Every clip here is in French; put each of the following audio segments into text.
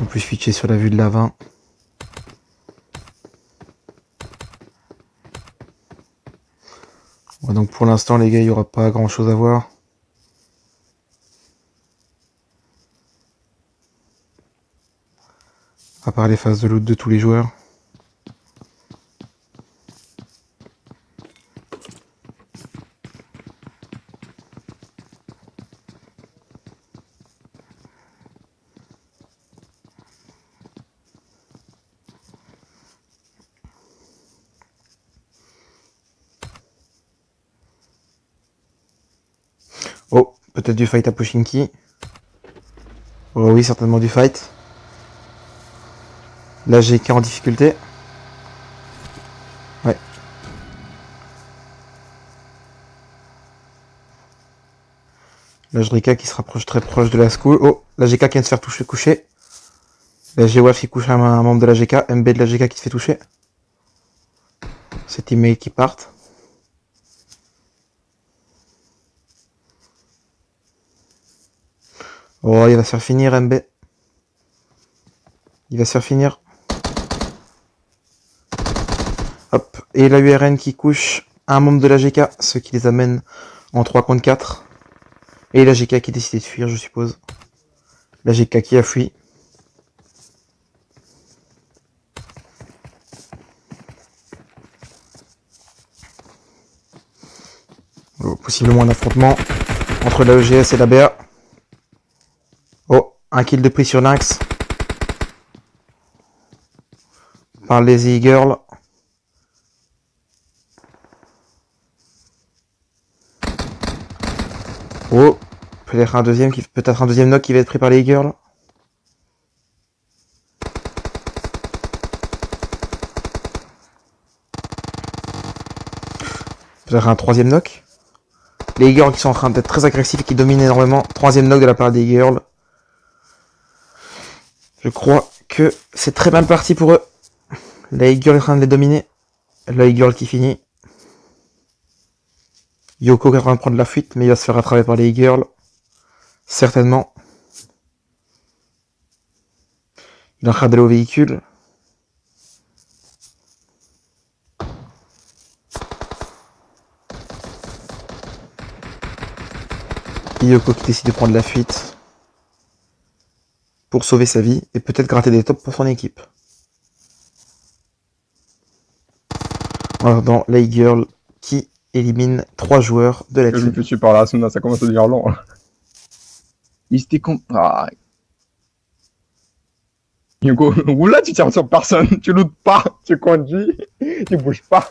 On peut switcher sur la vue de l'avant. Ouais, donc pour l'instant les gars, il n'y aura pas grand chose à voir. À part les phases de loot de tous les joueurs. Oh, peut-être du fight à Pochinki. Oh oui, certainement du fight. La GK en difficulté. Ouais. La JRK qui se rapproche très proche de la school. Oh, la GK qui vient de se faire coucher. La GWAF qui couche un membre de la GK. MB de la GK qui se fait toucher. Ses teammates qui partent. Oh, il va se faire finir MB. Il va se faire finir. Hop. Et la URN qui couche un membre de la GK. Ce qui les amène en 3 contre 4. Et la GK qui décide de fuir, je suppose. La GK qui a fui. Oh, possiblement un affrontement entre la EGS et la BA. Oh, un kill de prix sur Lynx. Par Lazy Girl. Oh, peut-être un deuxième knock qui va être pris par les girls. Peut-être un troisième knock. Les girls qui sont en train d'être très agressifs et qui dominent énormément. Troisième knock de la part des girls. Je crois que c'est très mal parti pour eux. La girl est en train de les dominer. La girl qui finit. Yoko est en train de prendre la fuite, mais il va se faire rattraper par les girls. Certainement. Il est en train d'aller au véhicule. Yoko qui décide de prendre la fuite pour sauver sa vie et peut-être gratter des tops pour son équipe. Alors dans la girl qui élimine 3 joueurs de la Je me team. fais tuer par la Asuna, ça commence à devenir long. Là. Il s'était con. Ah. Hugo, oula, tu tires sur personne, tu lootes pas, tu conduis, tu bouges pas.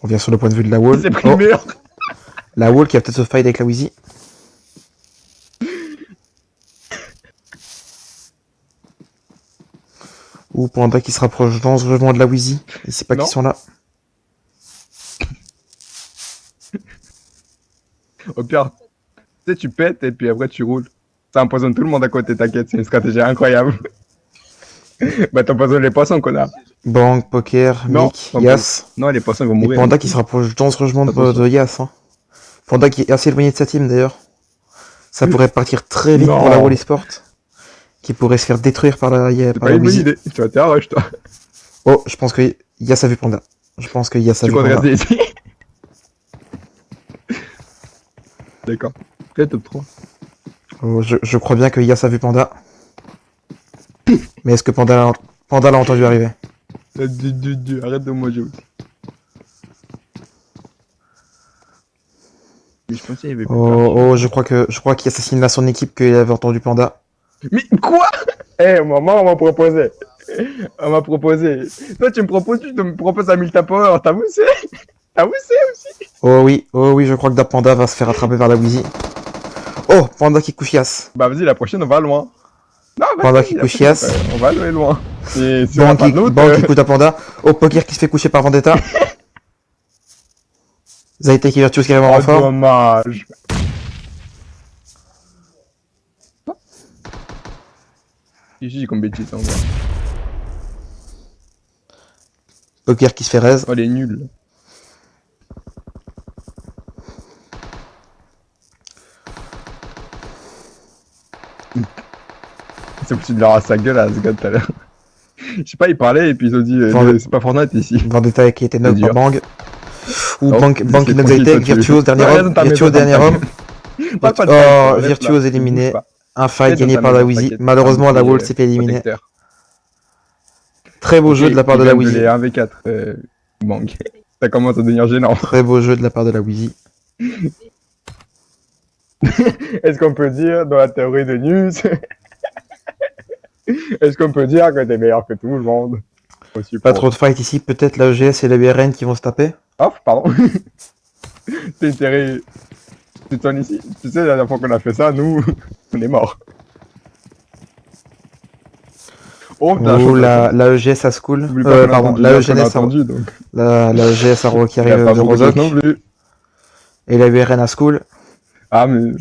On vient sur le point de vue de la wall. C'est pris le mur. La wall qui va peut-être se fight avec la Wheezy. Ou Panda qui se rapproche dangereusement de la Wheezy. Il sait pas Non. qui sont là. Au pire, tu sais, tu pètes et puis après tu roules. Ça empoisonne tout le monde à côté, t'inquiète, c'est une stratégie incroyable. Bah t'empoisonnes les poissons, connard. Bang, Poker, Non, Mick, Yas. non, les poissons ils vont Et mourir. Panda qui se rapproche dangereusement Attention. de Yas. Hein. Panda qui est assez éloigné de sa team d'ailleurs. Ça pourrait partir très vite Non. pour la Wall Esport. Qui pourrait se faire détruire par la C'est pas une bonne idée, tu vas te faire rush toi. Oh, je pense que Yas a vu Panda. Je pense que Yas a Tu vu comptes Panda. rester ici. D'accord. Ok, top 3. Oh, je crois bien que Yas a vu Panda. Mais est-ce que Panda l'a entendu arriver? Arrête de manger aussi. Mais je pensais qu'il y avait plus Oh, je crois qu'il assassine là son équipe qu'il avait entendu Panda. Mais quoi? Eh, maman, on m'a proposé. On m'a proposé. Toi, tu me proposes à 1000 power. T'as poussé? T'as poussé aussi? Oh oui, je crois que Panda va se faire attraper par la Wheezy. Oh, Panda qui couche Yas. Bah, vas-y, la prochaine, on va loin. Non, Panda qui vas-y, couche Yas. on va aller loin. Et si on a pas de loot, Bang qui couche Panda. Oh, Poker qui se fait coucher par Vendetta. Zaite qui Virtus qui arrive en oh, renfort. dommage. Ici, comme bêtise, en vrai. Poker qui se fait raise. Oh, elle est nulle. C'est possible de leur à sa gueule à ce gars tout à l'heure. Je sais pas, ils parlaient et puis ils ont dit c'est pas Fortnite ici. Vendetta qui était knock dur. par Bang. Ou Oh, Bank c'est Inanxiety, tranquille, toi, Virtuose, dernier Ouais, homme. dans ta Virtuose, maison, dernier dans ta homme. Parle pas de Oh, fight, toi, laisse Virtuose là, ne éliminé. bouge pas. Un fight Reste dans gagné ta par la maison, Wheezy. t'inquiète. Malheureusement, Un la petit, Wall s'est fait éliminer. protecteur. Très beau Ok, jeu de la part de il la vient Wheezy. les 1v4. Bang. Ça commence à devenir gênant. Très beau jeu de la part de la Wheezy. Est-ce qu'on peut dire, dans la théorie de news, est-ce qu'on peut dire que t'es meilleur que tout le monde aussi Pas trop de fight ici. Peut-être la EGS et la URN qui vont se taper. Oh, pardon. T'es intérêt. Tu tournes ici. Tu sais, la dernière fois qu'on a fait ça, nous, on est morts. Oh, putain, Ou la EGS à School. N'oublie pas qu'on a Pardon, entendu la bien ce qu'on a EGS entendu, donc. la EGS à Ro qui Il y a arrive pas de beaucoup de choses Rozok. non plus. Et la URN à School. Ah, mais.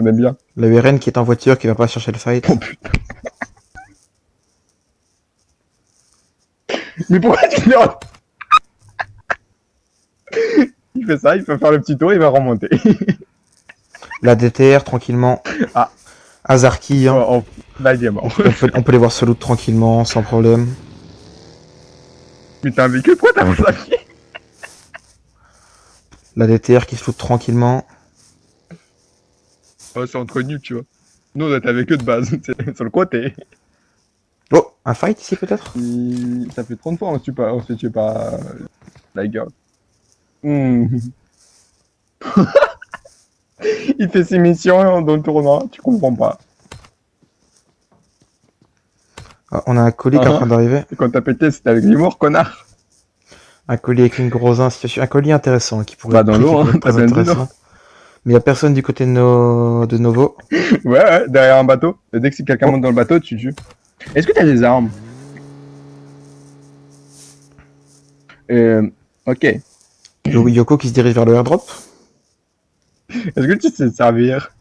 On aime bien. La URN qui est en voiture, qui va pas chercher le fight. Oh putain. Mais pourquoi tu dis. Il fait ça, il peut faire le petit tour, il va remonter. La DTR tranquillement. Ah. Azarki, hein. Oh, là, il est mort. On peut les voir se loot tranquillement, sans problème. Mais t'as un véhicule, pourquoi t'as un pied? La DTR qui se loot tranquillement. Oh, c'est entre nuls, tu vois. Nous, on est avec eux de base, c'est sur le côté. Oh, un fight ici peut-être? Ça fait 30 fois on se fait tuer par la gueule. Hmm. Il fait ses missions dans le tournoi, tu comprends pas. Ah, on a un colis qui est en train d'arriver. Et quand t'as pété, c'était avec l'humour, connard. Un colis avec une grosse situation. Un colis intéressant qui pourrait Bah, dans l'eau, hein, être très personne dit non. intéressant. Mais il n'y a personne du côté de Novo. Ouais, derrière un bateau. Et dès que si quelqu'un monte dans le bateau, tu tues. Est-ce que t'as des armes? Ok. Yoko qui se dirige vers le airdrop. Est-ce que tu sais te servir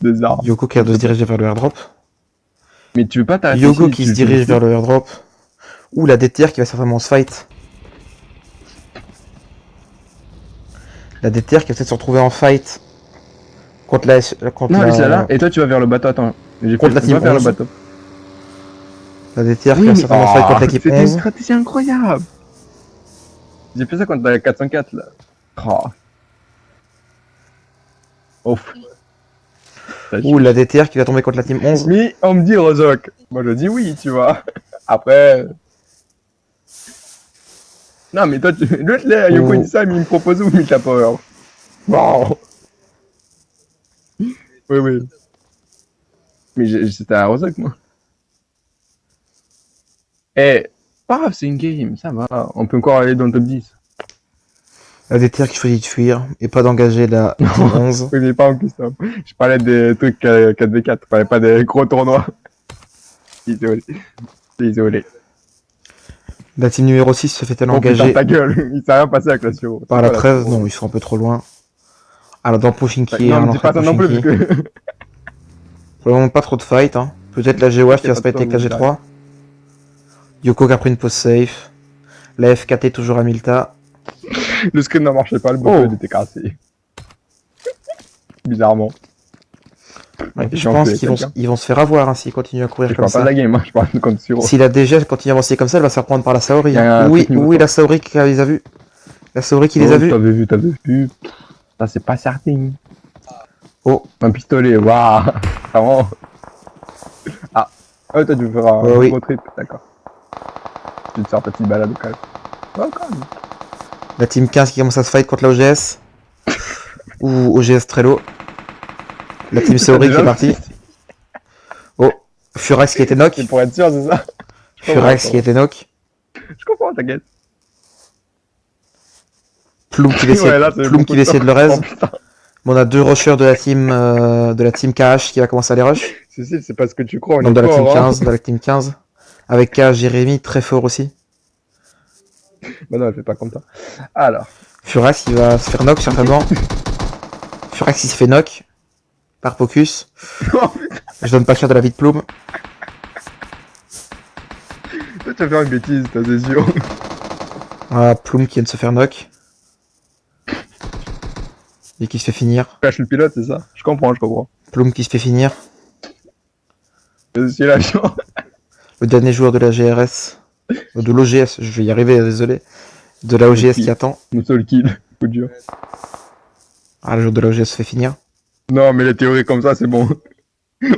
des armes? Yoko qui a de se diriger vers le airdrop. Mais tu veux pas t'arrêter Yoko ici, qui tu se dirige vers le airdrop. Ou la DTR qui va certainement se fight. La DTR qui va peut-être se retrouver en fight contre la. Non, lui c'est là, et toi tu vas vers le bateau, attends. J'ai Contre la team vers le 11. bateau. La DTR qui va certainement fight contre l'équipe C'était une 11. stratégie incroyable. J'ai fait ça contre la 404 là. Oh. Ouf. Ou la DTR qui va tomber contre la team 11. Mais on me dit Rozok. Moi je dis oui, tu vois. Après. Non, mais toi, l'autre là, Yoko il dit ça, mais il me propose où Milta Power. Bon. Oui, oui. Mais c'était à Rozok, moi. Eh, pas grave, c'est une game, ça va. On peut encore aller dans le top 10. La DTR qui choisit de fuir et pas d'engager la team 11. Oui, mais pas en custom. Je parlais des trucs 4v4, je parlais pas des gros tournois. Désolé. Désolé. La team numéro 6 se fait-elle Oh putain, engager ta gueule, il s'est rien passé avec la Suro. par la 13? Non, ils sont un peu trop loin. Alors dans Pochinki, Non, mais dis pas ça non plus, parce que... Vraiment pas trop de fight, hein. Peut-être la GWAF qui va se fighter avec la G3. Yoko qui a pris une pause safe. La FKT toujours à Milta. Le screen ne marchait pas, le bottle était cassé. Bizarrement. Ouais, je pense qu'ils vont se faire avoir hein, s'ils continuent à courir Je comme parle pas ça. de la game, hein, je parle contre Suro. Si la DG continue à avancer comme ça, elle va se faire prendre par la Saori. Oui, la Saori qui les a vus. La Saori qui les a vus. T'avais vu. Ça, c'est pas certain. Oh. Un pistolet, waouh. Vraiment. Ah. Ah, toi, tu veux faire un gros trip, d'accord. Tu te sors ta petite balade au calme. Oh, quand même. La team 15 qui commence à se fight contre la OGS. Ou OGS Trello. La team Saori qui est partie. Oh. Furax qui était knock. C'est pour être sûr, c'est ça? Furax qui était knock. Je comprends, t'inquiète. Ploum qui essaie de le raise. Bon, on a deux rushers de la team KH qui va commencer à les rush. C'est pas ce que tu crois, on donc est de la fort, team 15, de la team 15. Avec KH Jérémy, très fort aussi. Bah non, elle fait pas comme ça. Alors. Furax il va se faire knock certainement. Furax il se fait knock. Par Pocus. Oh putain. Je donne pas cher de la vie de Plume. Toi, tu vas faire une bêtise, t'as des yeux. Ah, Plume qui vient de se faire knock. Et qui se fait finir. Cache le pilote, c'est ça? Je comprends, je comprends. Plume qui se fait finir. C'est l'avion. Le dernier joueur de la GRS. De l'OGS, je vais y arriver, désolé. De la OGS qui attend. Mon seul kill. Coup dur. Ah, le joueur de la OGS se fait finir. Non, mais les théories comme ça, c'est bon.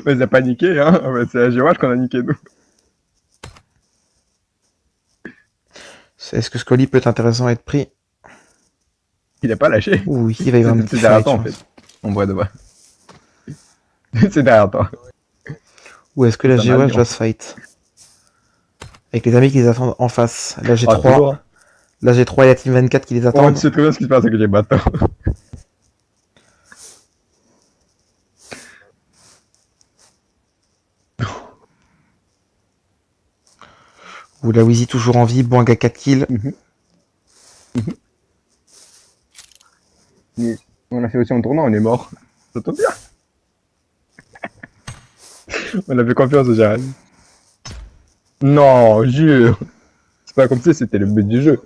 Mais ça a pas niqué, hein. Ouais, c'est la GWAT qu'on a niqué, nous. Est-ce que Scully peut être intéressant à être pris? Il a pas lâché. Ouh, il va y avoir un C'est petit derrière fight, toi, je en fait. pense. En vrai de vrai. C'est derrière toi. Ou est-ce que la C'est un GOH avion. va se fight? Avec les amis qui les attendent en face. La Ah, G3. toujours, hein. La G3 et la Team 24 qui les Oh, attendent. tu sais très bien ce qui se passe avec les bateaux. Ou la Wheezy toujours en vie. Boanga 4 kills. On a fait aussi en tournant, on est mort. Ça tombe bien. On avait confiance au Gérald. Non, jure. C'est pas comme si c'était le but du jeu.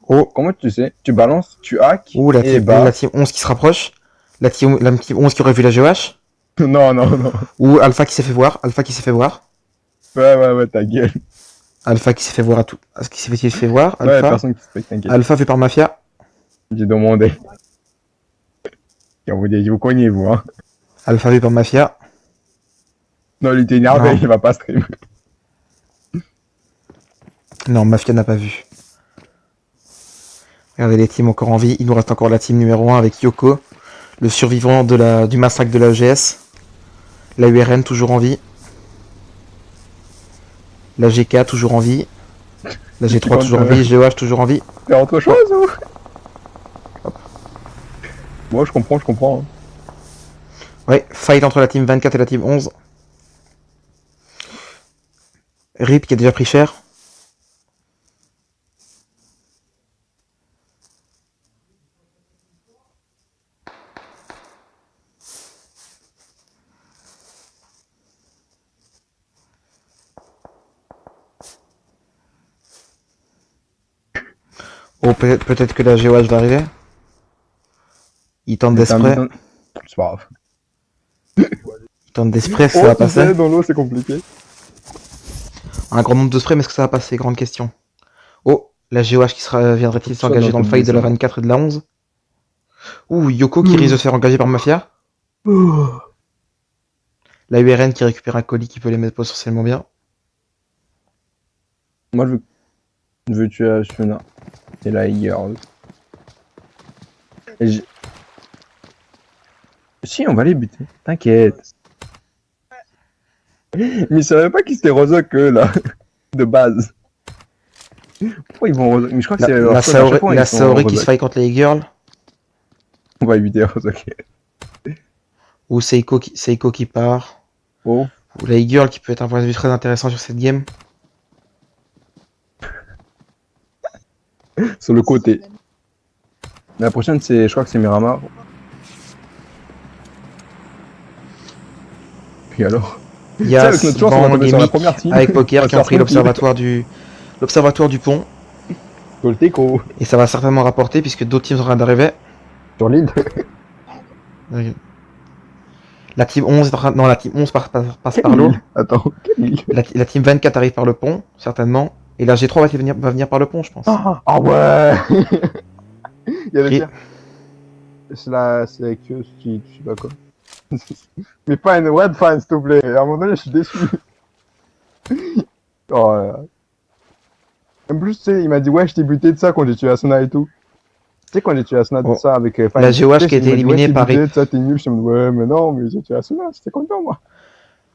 Oh. Comment tu sais? Tu balances, tu hack Ouh, la et team, bah. la team 11 qui se rapproche. La team 11 qui aurait vu la GOH. Non, non, non. Ou Alpha qui s'est fait voir. Alpha qui s'est fait voir. Ouais, ta gueule. Alpha qui s'est fait voir à tout. Ce qui s'est fait voir. Ouais, Alpha. personne qui se fait, t'inquiète. Alpha vu par Mafia. J'ai demandé. Quand vous dites, vous cognez, vous, hein. Alpha vu par Mafia. Non, il était énervé, Non. il va pas stream. Non, Mafia n'a pas vu. Regardez les teams encore en vie. Il nous reste encore la team numéro 1 avec Yoko. Le survivant du massacre de la EGS. La URN toujours en vie. La GK toujours en vie. La G3 toujours en vie. GOH toujours en vie. C'est autre chose, ou? Moi, je comprends. Hein. Ouais, fight entre la team 24 et la team 11. RIP qui a déjà pris cher. Oh, peut-être que la GOH va arriver. Il tente d'esprit. C'est pas grave. Il tente d'esprit, est-ce que ça va passer? Dans l'eau, c'est compliqué. Un grand nombre de sprays, mais est-ce que ça va passer? Grande question. Oh, la GOH qui viendrait-il Ça, s'engager dans dans le ton fight de la dessin. 24 et de la 11? Ouh, Yoko qui risque de se faire engager par Mafia. La URN qui récupère un colis qui peut les mettre potentiellement bien. Moi, je veux tuer Asuna. Et la girl. Si, on va les buter. T'inquiète. Mais ils savaient pas qu'ils étaient Rozok, eux, là. De base. Pourquoi ils vont Rozok? Mais je crois que c'est leur choix à chaque fois, La ils sont Saori qui Rozok. se fight contre les girls. On va éviter Rozok. Ou Seiko qui part. Oh. Ou la girl qui peut être un point de vue très intéressant sur cette game. Sur le côté. La prochaine, je crois que c'est Miramar. Puis alors? Il y a avec notre chance, on va Bang tomber et sur la Mick première team. avec Poker On va qui ont se pris faire tranquille. l'observatoire du pont. Tolteco. Et ça va certainement rapporter puisque d'autres teams sont en train d'arriver. Sur l'île. La team 11 est en train... Non, la team 11 passe par l'eau. Attends, quelle île? La team 24 arrive par le pont, certainement. Et la G3 va venir par le pont, je pense. Ah ouais. Il y a le Et- pire. C'est la queue qui je sais pas quoi. Mais pas une red fan s'il te plaît. À un moment donné je suis déçu. Oh là là. En plus tu sais il m'a dit ouais je t'ai buté de ça quand j'ai tué Asuna et tout. Tu sais quand j'ai tué Asuna de Oh. ça avec Fan. La GOH Tu sais, qui a il été m'a dit, éliminée ouais, je t'ai par buté Rip. de ça t'es nul. Je me dis ouais mais non mais j'ai tué Asuna j'étais content moi.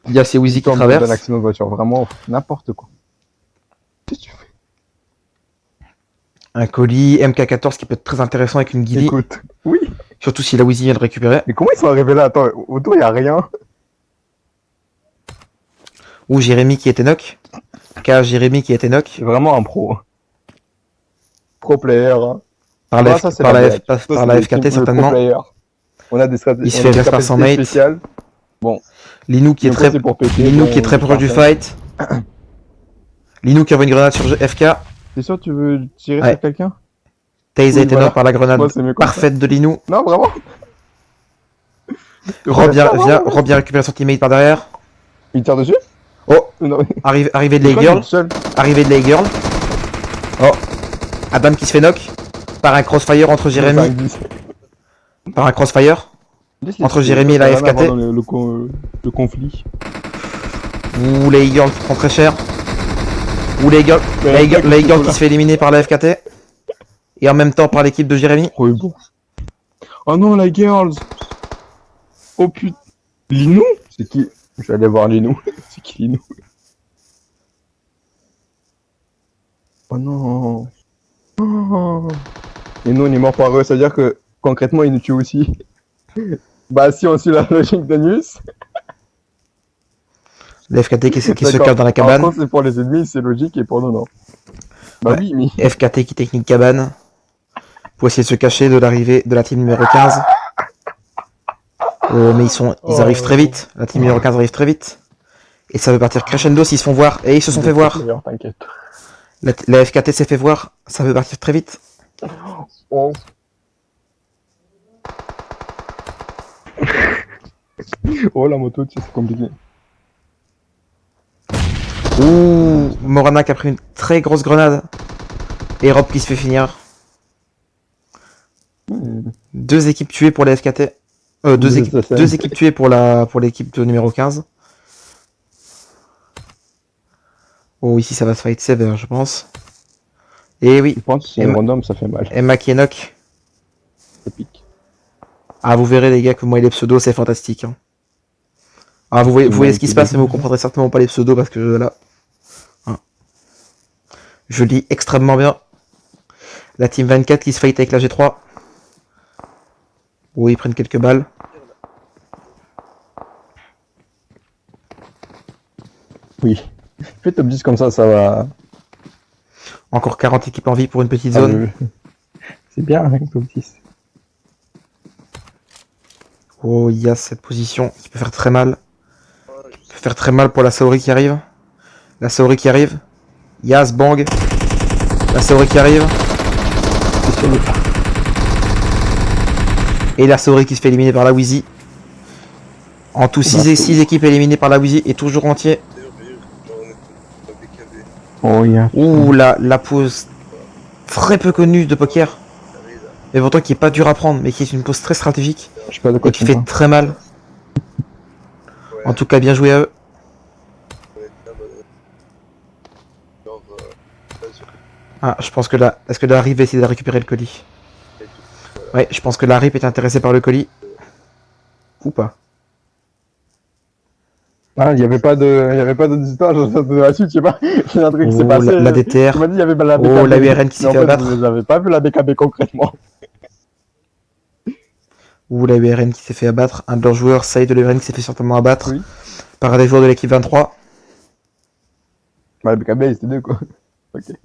Il y a ces Wheezy qui Un traversent. accident de voiture vraiment n'importe quoi. Qu'est-ce que tu fais? Un colis MK14 qui peut être très intéressant avec une guillie. Écoute. Oui. Surtout si la Wheezy vient de récupérer. Mais comment ils sont arrivés là? Attends autour y a rien. Ou Jérémy qui était knock. Jérémy qui était knock. C'est vraiment un pro. Pro player. Hein. Par la, Ah, ça, c'est par la la, blague. par Ça, c'est la le FKT team- le pro certainement. player. On a des stratégies. Il se fait reste par son mate. Spéciales. Bon. Linou qui est Donc, très, c'est pour péter, Linou bon, qui est très proche du fight. Linou qui envoie une grenade sur FK. T'es sûr que tu veux tirer Ouais. sur quelqu'un? Taze a Oui, été voilà. knock par la grenade Moi, c'est mieux comme ça. parfaite de Linou. Non, vraiment. Rob vient récupérer son teammate par derrière. Il tire dessus? Oh, Non. arrivée de Mais les quand girls. il est seul. Arrivée de les girls. Oh, Adam qui se fait knock par un crossfire entre Jérémy. 5-10. Par un crossfire Laisse-les entre tuer, Jérémy et ça la n'a rien à voir FKT. dans le conflit. Ouh, les girls qui prend très cher. Ouh, les girls qui se fait éliminer par la FKT. Et en même temps par l'équipe de Jérémy. Oh, bon. Oh non, la girls. Oh putain. Linou? C'est qui? Je vais aller voir Linou. C'est qui Linou? Oh non. Oh. Linou, on est mort par eux, ça veut dire que concrètement, il nous tue aussi. Bah, si on suit la logique d'Anius. La FKT qui se D'accord. cache dans la Par cabane. contre, c'est pour les ennemis, c'est logique, et pour nous, non. Bah Ouais. oui, mais. FKT qui technique cabane. Pour essayer de se cacher de l'arrivée de la team numéro 15. Oh, mais ils arrivent très vite. La team numéro 15 arrive très vite. Et ça veut partir crescendo s'ils se font voir. Et ils se sont fait voir. T'inquiète. La FKT s'est fait voir. Ça veut partir très vite. Oh. Oh, la moto, c'est compliqué. Ouh, Morana qui a pris une très grosse grenade. Et Rob qui se fait finir. Deux équipes tuées pour les FKT. Deux équipes tuées pour l'équipe de numéro 15. Oh, ici ça va se fight sévère, je pense. Et oui, Je pense que c'est random, ça fait mal. Emma qui est knock. Ça pique. Ah, vous verrez les gars que moi et les pseudos c'est fantastique. Hein. Ah, vous voyez ce qui se passe, mais vous comprendrez certainement pas les pseudos parce que là. Hein. Je lis extrêmement bien. La team 24 qui se fight avec la G3. Oh, ils prennent quelques balles. Oui. Fais top 10 comme ça va. Encore 40 équipes en vie pour une petite zone. C'est bien, hein, top 10. Oh, il y a cette position qui peut faire très mal. Qui peut faire très mal pour la Saori qui arrive. La Saori qui arrive. Yas, bang. La Saori qui arrive. Et la Saori qui se fait éliminer par la Wheezy. En tout, 6 équipes éliminées par la Wheezy et toujours entier. Oh, yeah. Ouh, la pose très peu connue de poker. Mais pourtant qui est pas dur à prendre, mais qui est une pose très stratégique. Je sais pas de quoi Et qui fait très mal. En tout cas, bien joué à eux. Ah, je pense que là... Est-ce que la RIP va essayer de récupérer le colis? Ouais, je pense que la RIP est intéressée par le colis. Ou pas. Ah, il y avait pas d'autres histoires de la suite, je sais pas. Il y a un truc qui s'est Oh, passé. la DTR. Tu m'as dit il y avait la BKB. Oh, la URN qui s'est Mais en fait abattre. J'avais pas vu la BKB concrètement. Ou la URN qui s'est fait abattre. Un de leurs joueurs, Saïd de l'URN qui s'est fait certainement abattre. Oui. Par un des joueurs de l'équipe 23. Bah, la BKB, c'était deux, quoi. Ok.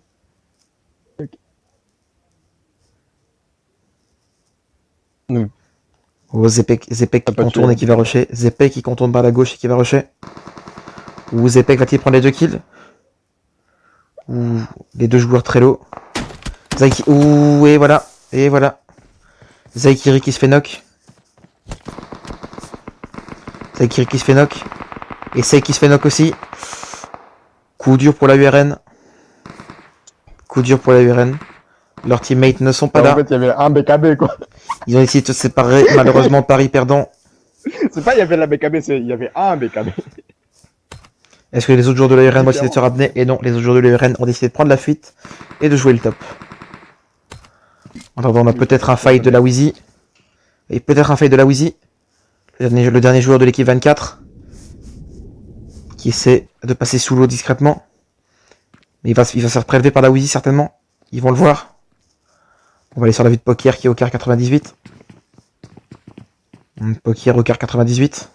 Oh, Zepek qui contourne tué. et qui va rusher. Zepek qui contourne par la gauche et qui va rusher. Ou Zepek va-t-il prendre les 2 kills? Ou les 2 joueurs très low. Zaiki... Ouh, et voilà. Et voilà. Zaikiri qui se fait knock. Zaikiri qui se fait knock. Et Sei qui se fait knock aussi. Coup dur pour la URN. Coup dur pour la URN. Leurs teammates ne sont pas là. En fait, il y avait un BKB, quoi. Ils ont essayé de se séparer. Malheureusement, Paris perdant. C'est pas il y avait la BKB, il y avait un BKB. Est-ce que les autres joueurs de l'URN vont essayer de se ramener? Et non, les autres joueurs de l'URN ont décidé de prendre la fuite et de jouer le top. En attendant, on a peut-être un fight de la Wheezy. Et peut-être un fight de la Wheezy. Le dernier joueur de l'équipe 24. Qui essaie de passer sous l'eau discrètement. Mais il va se faire prélever par la Wheezy certainement. Ils vont le voir. On va aller sur la vue de Poker qui est au car 98. Poker au car 98.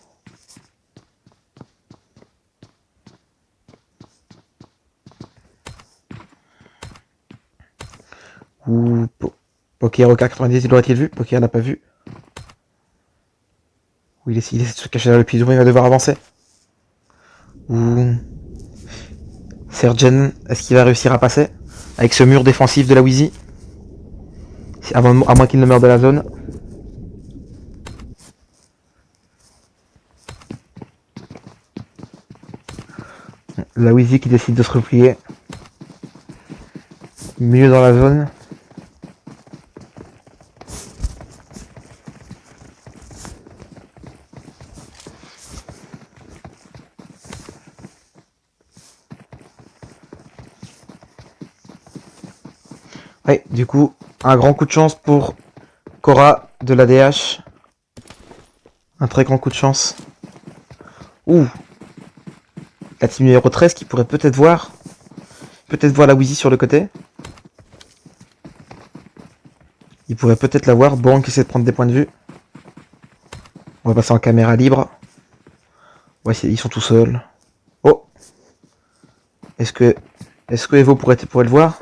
Ou Poker au car 98, il l'aurait-il vu? Poker n'a pas vu. Ou il essaie de se cacher dans le pied, il va devoir avancer. Ou... Sergen, est-ce qu'il va réussir à passer avec ce mur défensif de la Wheezy? À moins qu'il ne meure de la zone. La Wheezy qui décide de se replier. Milieu dans la zone. Ouais, du coup, un grand coup de chance pour Cora de la DH. Un très grand coup de chance. Ouh. La team numéro 13 qui pourrait peut-être voir la Wheezy sur le côté. Il pourrait peut-être la voir. Bon, qui essaie de prendre des points de vue. On va passer en caméra libre. Ouais, ils sont tout seuls. Oh. Est-ce que Evo pourrait le voir?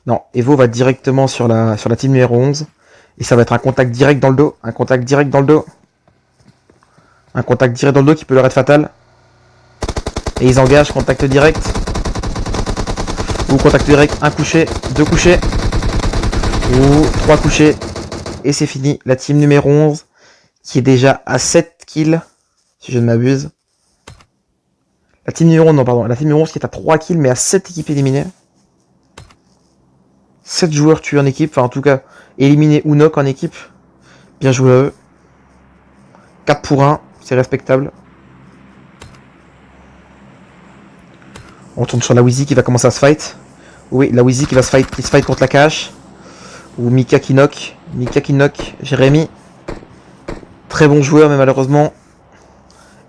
Non, Evo va directement sur la team numéro 11. Et ça va être un contact direct dans le dos. Un contact direct dans le dos. Un contact direct dans le dos qui peut leur être fatal. Et ils engagent contact direct. Ou contact direct, un coucher, deux couchers. Ou trois couchers. Et c'est fini. La team numéro 11 qui est déjà à 7 kills. Si je ne m'abuse. La team numéro 11 qui est à 3 kills mais à 7 équipes éliminées. 7 joueurs tués en équipe. Enfin en tout cas éliminés ou knock en équipe. Bien joué à eux. 4 pour 1. C'est respectable. On tourne sur la Wheezy qui va commencer à se fight. Oui, la Wheezy qui se fight contre la cache. Ou Mika qui knock. Jérémy. Très bon joueur, mais malheureusement,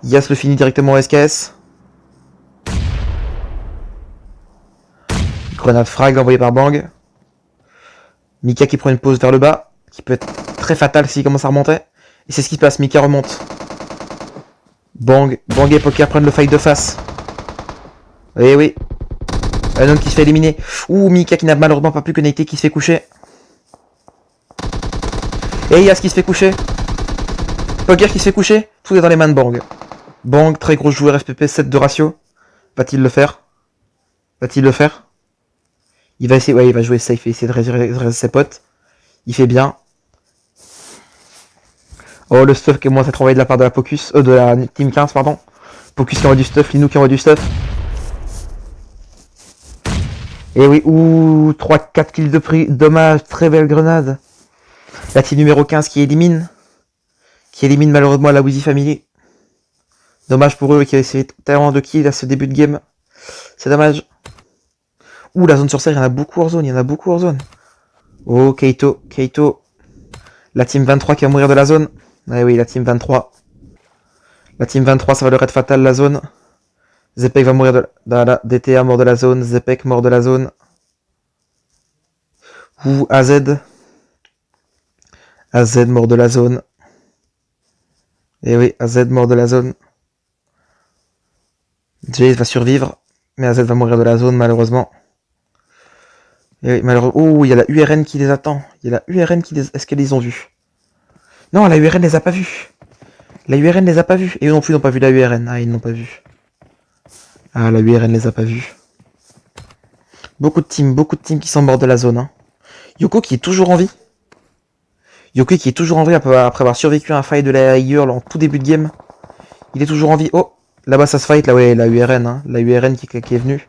Yas le finit directement au SKS. Grenade frag envoyée par Bang. Mika qui prend une pause vers le bas, qui peut être très fatal s'il commence à remonter. Et c'est ce qui se passe, Mika remonte. Bang et Poker prennent le fight de face. Eh oui. Un homme qui se fait éliminer. Ouh, Mika qui n'a malheureusement pas pu connecter, qui se fait coucher. Et Yas qui se fait coucher. Poker qui se fait coucher. Tout est dans les mains de Bang. Bang, très gros joueur FPP, 7 de ratio. Va-t-il le faire? Il va essayer, ouais, il va jouer safe et essayer de réserver ses potes. Il fait bien. Oh, le stuff qui commence à être envoyé de la part de la Pocus, de la Team 15, pardon. Pocus qui envoie du stuff, Linou qui envoie du stuff. Et oui, ouh, 3-4 kills de prix, dommage, très belle grenade. La team numéro 15 qui élimine malheureusement la Wheezy Family. Dommage pour eux qui avaient essayé tellement de kills à ce début de game. C'est dommage. Ouh, la zone sur serre, il y en a beaucoup hors zone, Oh, Keito. La team 23 qui va mourir de la zone. Ah oui, la team 23. La team 23, ça va leur être fatal, la zone. Zepek va mourir de la DTA mort de la zone. Zepek mort de la zone. Ouh, AZ. AZ mort de la zone. Et oui, AZ mort de la zone. Jace va survivre. Mais AZ va mourir de la zone, malheureusement. Et oui, malheureusement. Ouh, il y a la URN qui les attend. Est-ce qu'elles les ont vus? Non, la URN les a pas vus. Et eux non plus n'ont pas vu la URN. Ah, ils n'ont pas vu. Ah, la URN les a pas vus. Beaucoup de teams qui sont morts de la zone. Hein. Yoko qui est toujours en vie. Après avoir survécu à un fight de la Girl en tout début de game. Il est toujours en vie. Oh, là-bas ça se fight, là ouais, la URN. Hein. La URN qui est venue.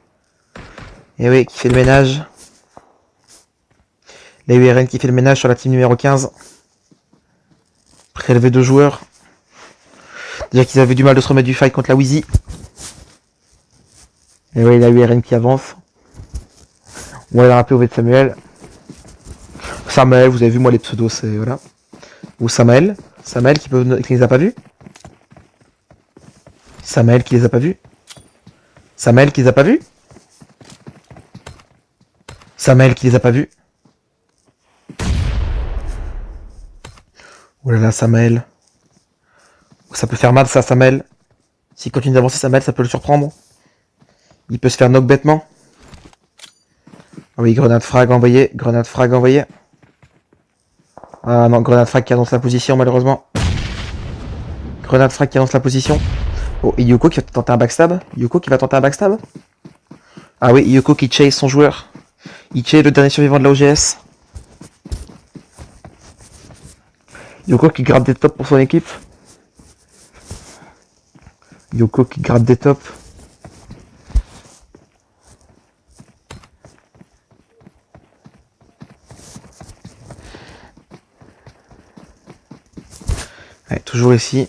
Et oui, qui fait le ménage. La URN qui fait le ménage sur la team numéro 15. Prélevé 2 joueurs. Déjà qu'ils avaient du mal de se remettre du fight contre la Wheezy. Et oui, la URN qui avance. On va la rappeler au de Samuel. Samuel, vous avez vu moi les pseudos, c'est voilà. Ou Samuel qui les a pas vus. Samuel qui les a pas vus. Oh là là, Samuel. Ça peut faire mal ça, Samuel. S'il continue d'avancer, Samuel, ça peut le surprendre. Il peut se faire knock bêtement. Ah oui, grenade frag envoyée. Ah non, grenade frag qui annonce la position malheureusement. Grenade frag qui annonce la position. Oh, et Yoko qui va tenter un backstab. Yoko qui va tenter un backstab. Ah oui, Yoko qui chase son joueur. Il chase le dernier survivant de la OGS. Yoko qui gratte des tops pour son équipe. Yoko qui gratte des tops. Ouais, toujours ici.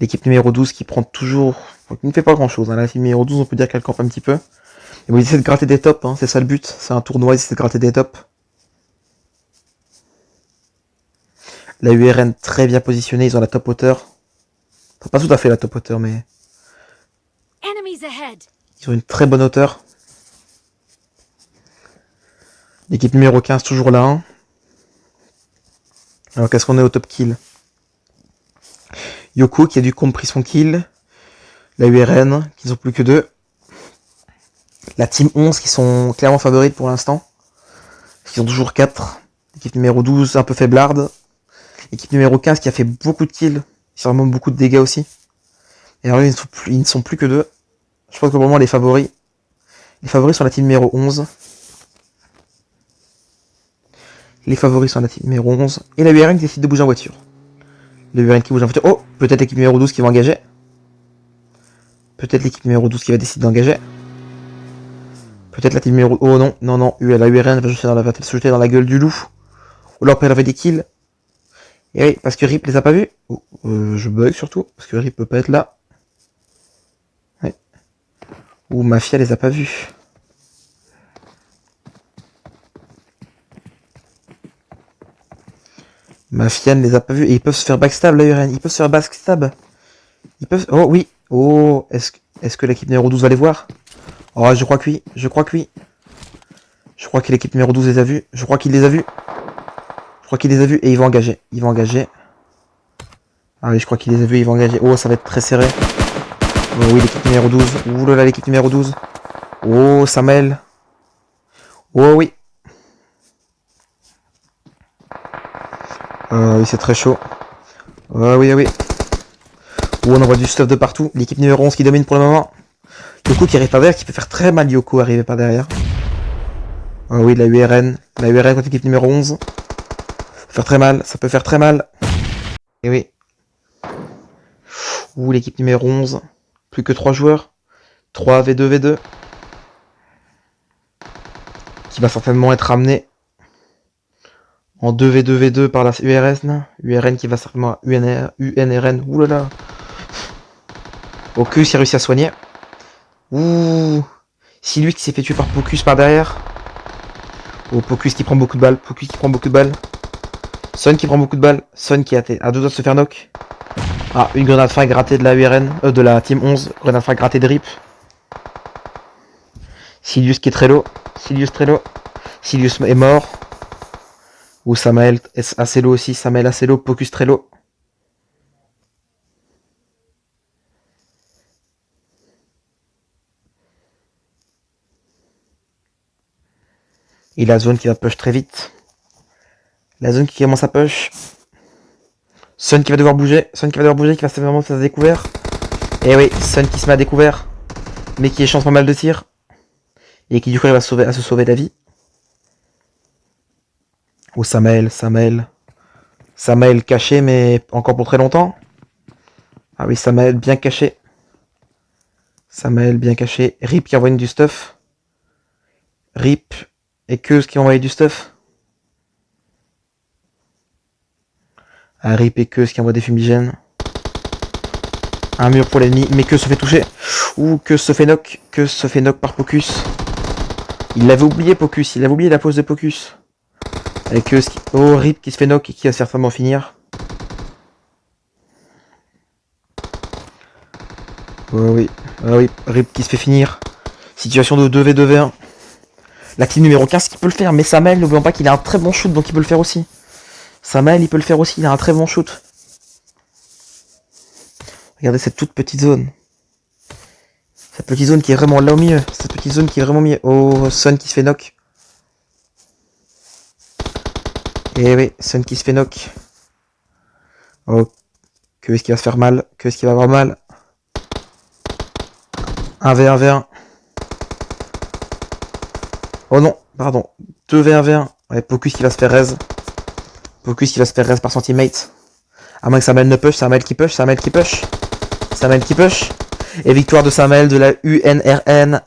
L'équipe numéro 12 qui prend toujours... qui ne fait pas grand chose. Hein. L'équipe numéro 12, on peut dire qu'elle campe un petit peu. Et vous essayez de gratter des tops, hein. C'est ça le but. C'est un tournoi, c'est de gratter des tops. La URN très bien positionnée, ils ont la top hauteur. Enfin, pas tout à fait la top hauteur, mais... ils ont une très bonne hauteur. L'équipe numéro 15 toujours là. Hein. Alors qu'est-ce qu'on est au top kill? Yoko qui a du compris son kill. La URN qui sont plus que 2. La team 11 qui sont clairement favorites pour l'instant. Ils ont toujours 4. L'équipe numéro 12 un peu faiblarde. L'équipe numéro 15 qui a fait beaucoup de kills. Ils ont vraiment beaucoup de dégâts aussi. Et alors ils ne sont plus que 2. Je pense que pour le moment les favoris sont la team numéro 11. Les favoris sont la team numéro 11. Et la URN qui décide de bouger en voiture. La URN qui bouge en voiture. Oh, peut-être l'équipe numéro 12 qui va engager. Peut-être l'équipe numéro 12 qui va décider d'engager. Peut-être la team numéro... oh non, non, non. La URN va se jeter dans la gueule du loup. Ou alors prélever des kills. Et oui, parce que Rip les a pas vus. Oh, je bug surtout, parce que Rip peut pas être là. Ouais. Ou Mafia les a pas vus. Mafia ne les a pas vus. Et ils peuvent se faire backstab, la URN. Ils peuvent se faire backstab. Ils peuvent... oh oui. Oh, est-ce que l'équipe numéro 12 va les voir? Oh, je crois que oui. Je crois que oui. Je crois que l'équipe numéro 12 les a vus. Je crois qu'il les a vus. Je crois qu'il les a vus et ils vont engager. Ils vont engager. Ah oui, je crois qu'il les a vus, ils vont engager. Oh, ça va être très serré. Oh oui, l'équipe numéro 12. Ouh là là, l'équipe numéro 12. Oh, ça mêle. Oh oui. Oui, c'est très chaud. Oh oui, oui. Oh, on envoie du stuff de partout. L'équipe numéro 11 qui domine pour le moment. Yoko qui arrive par derrière, qui peut faire très mal. Yoko arrivé par derrière. Oh oui, la URN. La URN contre l'équipe numéro 11. Ça peut faire très mal. Ça peut faire très mal. Et oui. Ouh, l'équipe numéro 11. Plus que 3 joueurs. 3 V2 V2. Qui va certainement être ramené en 2v2 V2 par la URN. URN qui va certainement UNRN. Ouh là là. Pocus il a réussi à soigner. Ouh. Si lui qui s'est fait tuer par Pocus par derrière. Oh, Pocus qui prend beaucoup de balles. Pocus qui prend beaucoup de balles. Son qui prend beaucoup de balles. Son qui a à 2 doigts de se faire knock. Ah, une grenade frag grattée de la URN. De la team 11. Grenade frag grattée de Rip. Silius qui est très low. Silius très low. Silius est mort. Ou Samael assez low aussi. Samael assez low. Pocus très low. Et la zone qui va push très vite. La zone qui commence à push. Sun qui va devoir bouger. Sun qui va devoir bouger. Qui va vraiment se faire découvert. Et oui, Sun qui se met à découvert. Mais qui échange pas mal de tirs. Et qui du coup va se sauver la vie. Oh Samael caché mais encore pour très longtemps. Ah oui, Samael bien caché. Samael bien caché. Rip qui envoie du stuff. Rip et Keus qui envoie du stuff. Ah, Rip et Keus qui envoie des fumigènes. Un mur pour l'ennemi, mais Keus se fait toucher. Ouh, Keus se fait knock. Keus se fait knock par Pocus. Il l'avait oublié Pocus, il avait oublié la pause de Pocus. Avec Keus qui... oh, Rip qui se fait knock et qui va certainement finir. Oh oui, ah oui, Rip qui se fait finir. Situation de 2v2v1. La team numéro 15 qui peut le faire, mais Samael, n'oublions pas qu'il a un très bon shoot, donc il peut le faire aussi. Samael, il peut le faire aussi, il a un très bon shoot. Regardez cette toute petite zone. Cette petite zone qui est vraiment là au milieu. Cette petite zone qui est vraiment au milieu. Oh, Sun qui se fait knock. Et oui, Sun qui se fait knock. Oh. Que est-ce qui va se faire mal? Que est-ce qui va avoir mal? 1v, 1v1. Oh non, pardon. 2v, 1v1. Ouais, Pocus qui va se faire raise. Pocus qui va se faire raise par son teammate. À moins que Samuel ne push, Samuel qui push, Samuel qui push. Samuel qui push. Et victoire de Samuel de la UNRN.